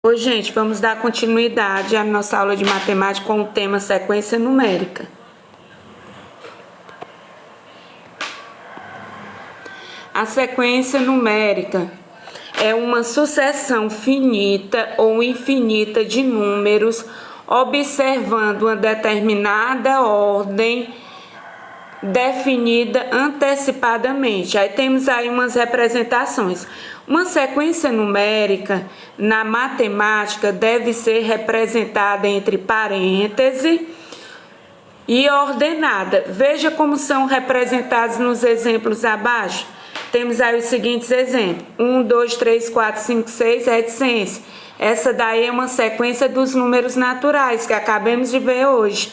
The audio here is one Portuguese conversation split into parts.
Oi, gente, vamos dar continuidade à nossa aula de matemática com o tema sequência numérica. A sequência numérica é uma sucessão finita ou infinita de números observando uma determinada ordem definida antecipadamente. Aí temos aí umas representações. Uma sequência numérica na matemática deve ser representada entre parênteses e ordenada. Veja como são representados nos exemplos abaixo. Temos aí os seguintes exemplos: 1, 2, 3, 4, 5, 6, reticência. Essa daí é uma sequência dos números naturais que acabamos de ver hoje.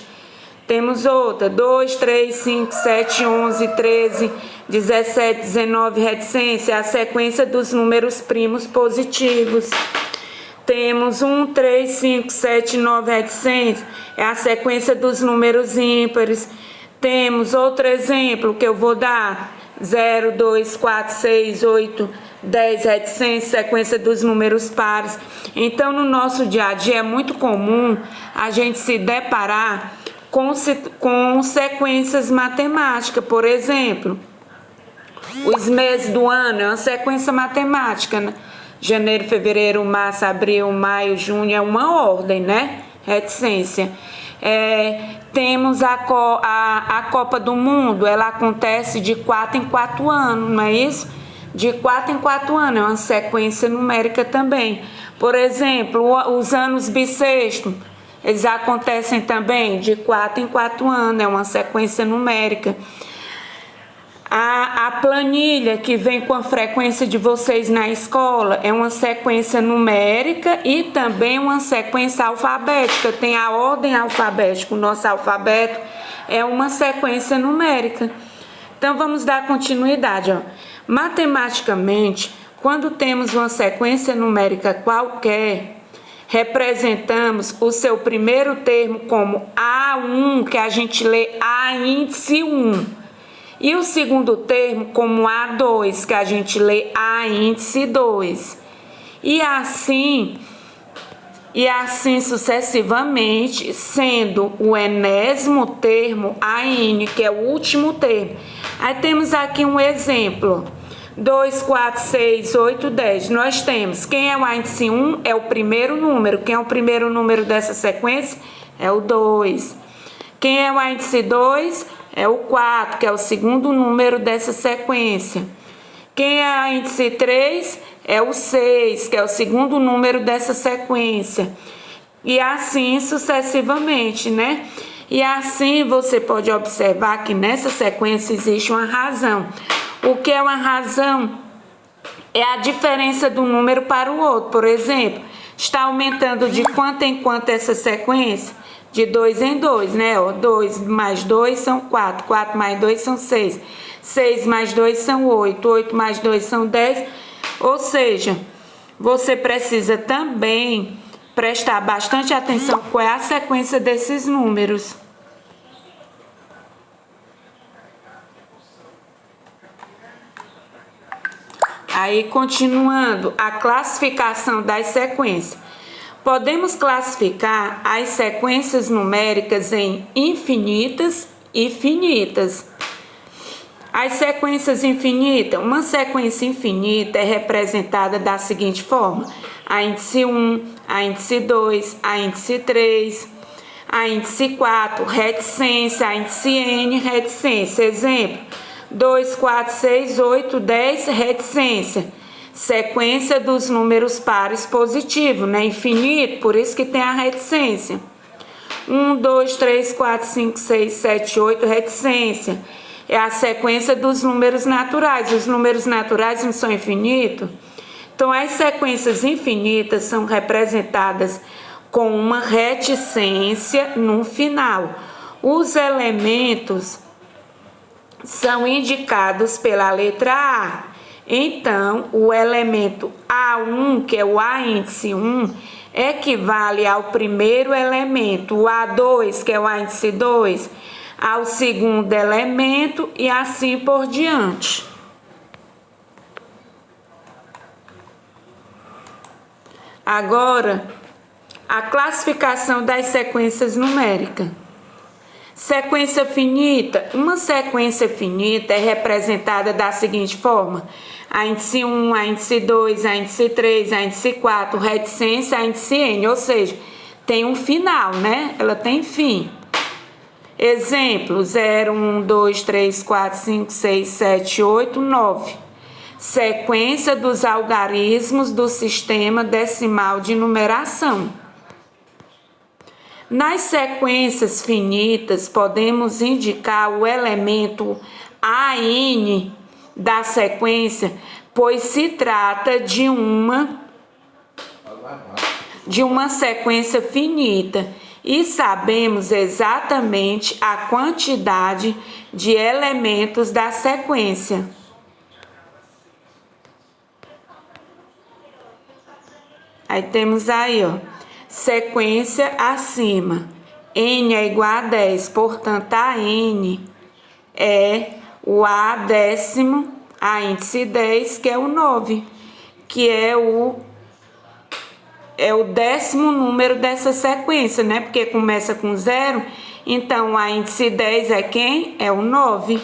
Temos outra: 2, 3, 5, 7, 11, 13, 17, 19, reticência, a sequência dos números primos positivos. Temos 1, 3, 5, 7, 9, reticência, é a sequência dos números ímpares. Temos outro exemplo que eu vou dar: 0, 2, 4, 6, 8, 10, reticência, sequência dos números pares. Então, no nosso dia a dia é muito comum a gente se deparar com sequências matemáticas. Por exemplo, os meses do ano é uma sequência matemática, né? Janeiro, fevereiro, março, abril, maio, junho, é uma ordem, né? Reticência. Temos a Copa do Mundo, ela acontece de 4 em 4 anos, não é isso? De 4 em 4 anos, é uma sequência numérica também. Por exemplo, os anos bissextos, eles acontecem também de 4 em 4 anos, é uma sequência numérica. A planilha que vem com a frequência de vocês na escola é uma sequência numérica e também uma sequência alfabética. Tem a ordem alfabética, o nosso alfabeto é uma sequência numérica. Então vamos dar continuidade. Matematicamente, quando temos uma sequência numérica qualquer, representamos o seu primeiro termo como A1, que a gente lê A índice 1. E o segundo termo como A2, que a gente lê A índice 2. E assim sucessivamente, sendo o enésimo termo AN, que é o último termo. Aí temos aqui um exemplo: 2, 4, 6, 8, 10. Nós temos, quem é o índice 1 é o primeiro número. Quem é o primeiro número dessa sequência? É o 2. Quem é o índice 2? É o 4, que é o segundo número dessa sequência. Quem é o índice 3? É o 6, que é o segundo número dessa sequência. E assim sucessivamente, né? E assim você pode observar que nessa sequência existe uma razão. O que é uma razão? É a diferença do número para o outro. Por exemplo, está aumentando de quanto em quanto essa sequência? De 2 em 2, né? 2 mais 2 são 4, 4 mais 2 são 6, 6 mais 2 são 8, 8 mais 2 são 10. Ou seja, você precisa também prestar bastante atenção qual é a sequência desses números. Aí, continuando, a classificação das sequências. Podemos classificar as sequências numéricas em infinitas e finitas. As sequências infinitas, uma sequência infinita é representada da seguinte forma: a índice 1, a índice 2, a índice 3, a índice 4, reticência, a índice N, reticência. Exemplo: 2, 4, 6, 8, 10, reticência. Sequência dos números pares positivos, né? Infinito, por isso que tem a reticência. 1, 2, 3, 4, 5, 6, 7, 8, reticência. É a sequência dos números naturais. Os números naturais não são infinitos. Então, as sequências infinitas são representadas com uma reticência no final. Os elementos são indicados pela letra A. Então, o elemento A1, que é o A índice 1, equivale ao primeiro elemento, o A2, que é o A índice 2, ao segundo elemento e assim por diante. Agora, a classificação das sequências numéricas. Sequência finita. Uma sequência finita é representada da seguinte forma: a índice 1, a índice 2, a índice 3, a índice 4, reticência, a índice N, ou seja, tem um final, né? Ela tem fim. Exemplo: 0, 1, 2, 3, 4, 5, 6, 7, 8, 9. Sequência dos algarismos do sistema decimal de numeração. Nas sequências finitas, podemos indicar o elemento AN da sequência, pois se trata de uma sequência finita e sabemos exatamente a quantidade de elementos da sequência. Aí temos aí, ó, sequência acima. N é igual a 10, portanto, a N é o A décimo, a índice 10, que é o 9, que é o décimo número dessa sequência, né? Porque começa com 0, então a índice 10 é quem? É o 9.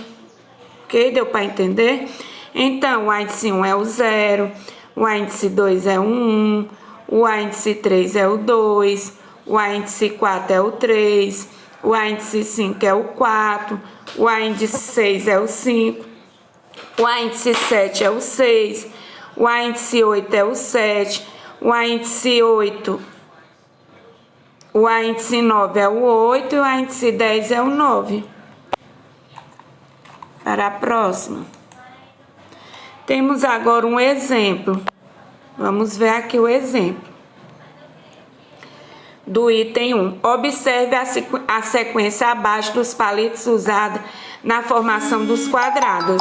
Ok? Deu para entender? Então, o índice 1 é o 0, o índice 2 é o 1, o índice 3 é o 2, o índice 4 é o 3, o índice 5 é o 4, o índice 6 é o 5, o índice 7 é o 6, o índice 8 é o 7, o índice 8, o índice 9 é o 8 e o índice 10 é o 9. Para a próxima. Temos agora um exemplo. Vamos ver aqui o exemplo do item 1. Observe a sequência abaixo dos palitos usada na formação dos quadrados.